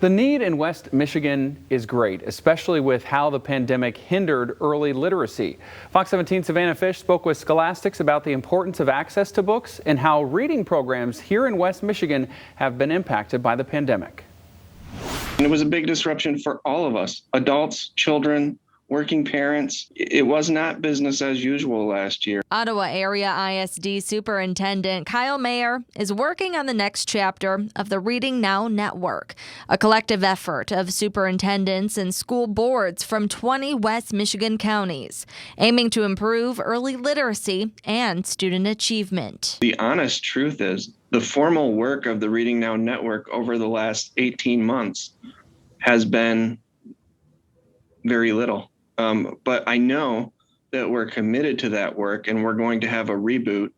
The need in West Michigan is great, especially with how the pandemic hindered early literacy. Fox 17's Savannah Fish spoke with scholastics about the importance of access to books and how reading programs here in West Michigan have been impacted by the pandemic. And it was a big disruption for all of us, adults, children, working parents. It was not business as usual last year. Ottawa Area ISD Superintendent Kyle Mayer is working on the next chapter of the Reading Now Network, a collective effort of superintendents and school boards from 20 West Michigan counties, aiming to improve early literacy and student achievement. The honest truth is, the formal work of the Reading Now Network over the last 18 months has been very little. But I know that we're committed to that work, and we're going to have a reboot.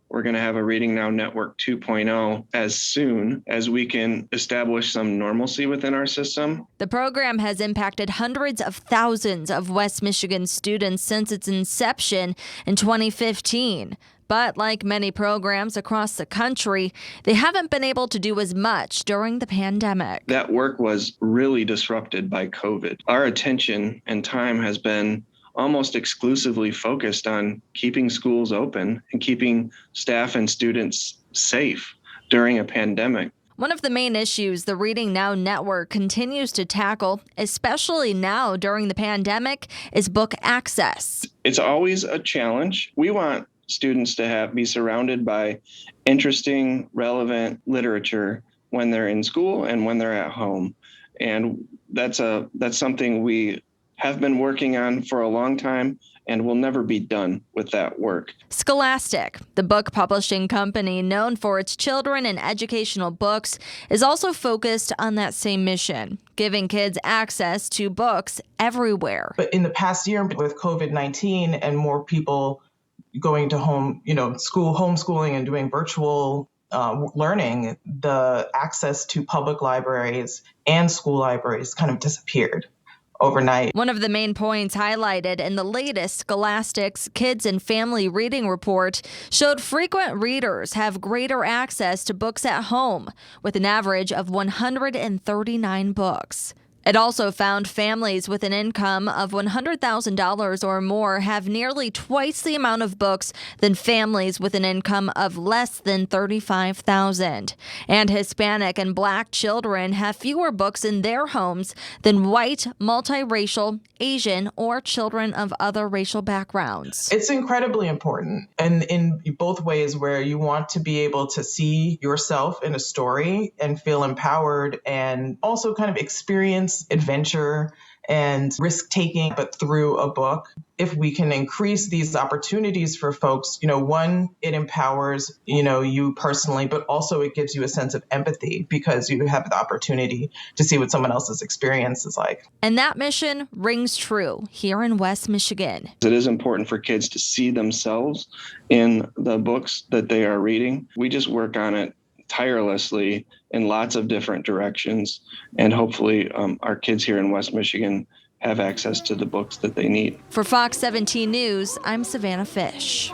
We're going to have a Reading Now Network 2.0 as soon as we can establish some normalcy within our system. The program has impacted hundreds of thousands of West Michigan students since its inception in 2015. But like many programs across the country, they haven't been able to do as much during the pandemic. That work was really disrupted by COVID. Our attention and time has been almost exclusively focused on keeping schools open and keeping staff and students safe during a pandemic. One of the main issues the Reading Now Network continues to tackle, especially now during the pandemic, is book access. It's always a challenge. We want students to be surrounded by interesting, relevant literature when they're in school and when they're at home. And that's something we have been working on for a long time, and we'll never be done with that work. Scholastic, the book publishing company known for its children and educational books, is also focused on that same mission, giving kids access to books everywhere. But in the past year with COVID-19 and more people going to school, homeschooling and doing virtual learning, the access to public libraries and school libraries kind of disappeared overnight. One of the main points highlighted in the latest Scholastic's Kids and Family Reading Report showed frequent readers have greater access to books at home, with an average of 139 books. It also found families with an income of $100,000 or more have nearly twice the amount of books than families with an income of less than $35,000. And Hispanic and Black children have fewer books in their homes than white, multiracial, Asian, or children of other racial backgrounds. It's incredibly important, and in both ways, where you want to be able to see yourself in a story and feel empowered, and also kind of experience adventure and risk-taking, but through a book. If we can increase these opportunities for folks, one, it empowers, you personally, but also it gives you a sense of empathy because you have the opportunity to see what someone else's experience is like. And that mission rings true here in West Michigan. It is important for kids to see themselves in the books that they are reading. We just work on it tirelessly in lots of different directions, and hopefully our kids here in West Michigan have access to the books that they need. For Fox 17 News, I'm Savannah Fish.